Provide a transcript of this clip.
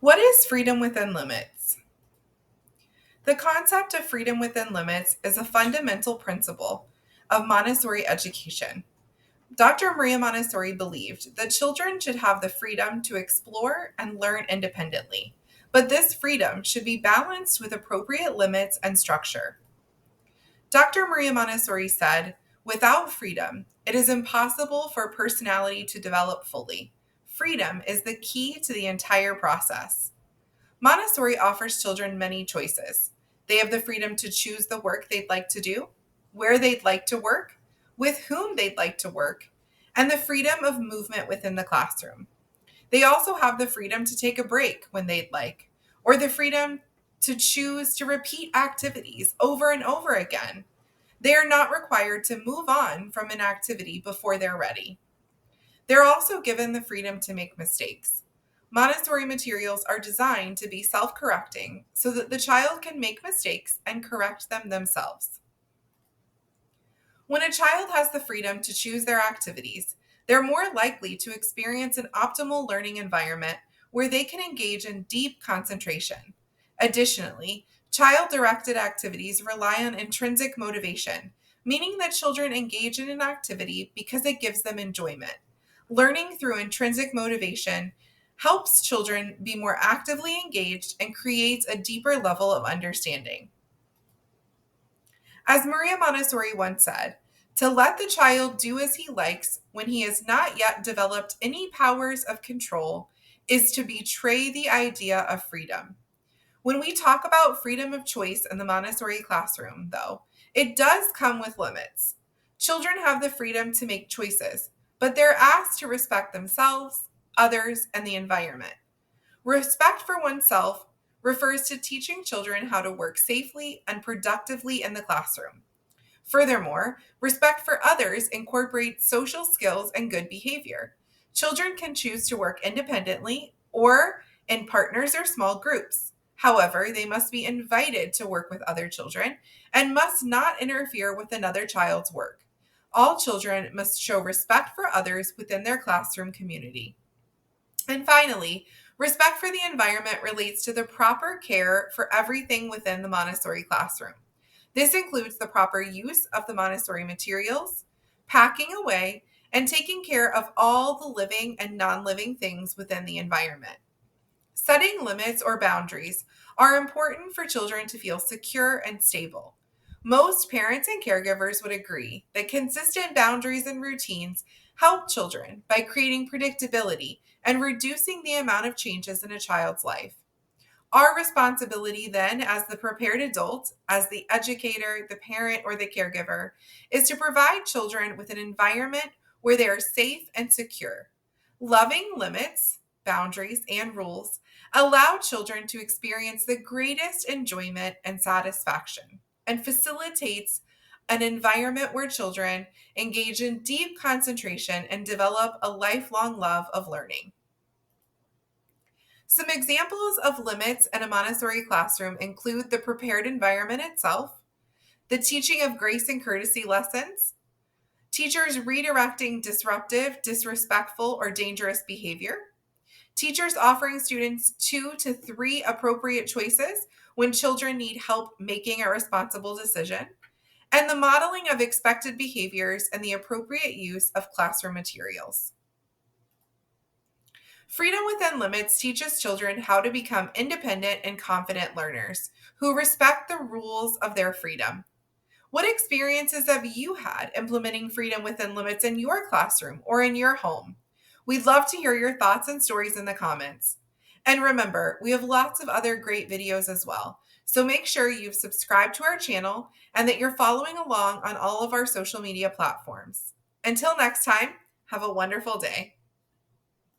What is freedom within limits? The concept of freedom within limits is a fundamental principle of Montessori education. Dr. Maria Montessori believed that children should have the freedom to explore and learn independently, but this freedom should be balanced with appropriate limits and structure. Dr. Maria Montessori said, "Without freedom, it is impossible for a personality to develop fully. Freedom is the key to the entire process." Montessori offers children many choices. They have the freedom to choose the work they'd like to do, where they'd like to work, with whom they'd like to work, and the freedom of movement within the classroom. They also have the freedom to take a break when they'd like, or the freedom to choose to repeat activities over and over again. They are not required to move on from an activity before they're ready. They're also given the freedom to make mistakes. Montessori materials are designed to be self-correcting so that the child can make mistakes and correct them themselves. When a child has the freedom to choose their activities, they're more likely to experience an optimal learning environment where they can engage in deep concentration. Additionally, child-directed activities rely on intrinsic motivation, meaning that children engage in an activity because it gives them enjoyment. Learning through intrinsic motivation helps children be more actively engaged and creates a deeper level of understanding. As Maria Montessori once said, to let the child do as he likes when he has not yet developed any powers of control is to betray the idea of freedom. When we talk about freedom of choice in the Montessori classroom, though, it does come with limits. Children have the freedom to make choices, but they're asked to respect themselves, others, and the environment. Respect for oneself refers to teaching children how to work safely and productively in the classroom. Furthermore, respect for others incorporates social skills and good behavior. Children can choose to work independently or in partners or small groups. However, they must be invited to work with other children and must not interfere with another child's work. All children must show respect for others within their classroom community. And finally, respect for the environment relates to the proper care for everything within the Montessori classroom. This includes the proper use of the Montessori materials, packing away, and taking care of all the living and non-living things within the environment. Setting limits or boundaries are important for children to feel secure and stable. Most parents and caregivers would agree that consistent boundaries and routines help children by creating predictability and reducing the amount of changes in a child's life. Our responsibility then, as the prepared adult, as the educator, the parent, or the caregiver, is to provide children with an environment where they are safe and secure. Loving limits, boundaries, and rules allow children to experience the greatest enjoyment and satisfaction, and facilitates an environment where children engage in deep concentration and develop a lifelong love of learning. Some examples of limits in a Montessori classroom include the prepared environment itself, the teaching of grace and courtesy lessons, teachers redirecting disruptive, disrespectful, or dangerous behavior, teachers offering students 2 to 3 appropriate choices when children need help making a responsible decision, and the modeling of expected behaviors and the appropriate use of classroom materials. Freedom within limits teaches children how to become independent and confident learners who respect the rules of their freedom. What experiences have you had implementing freedom within limits in your classroom or in your home? We'd love to hear your thoughts and stories in the comments. And remember, we have lots of other great videos as well. So make sure you've subscribed to our channel and that you're following along on all of our social media platforms. Until next time, have a wonderful day.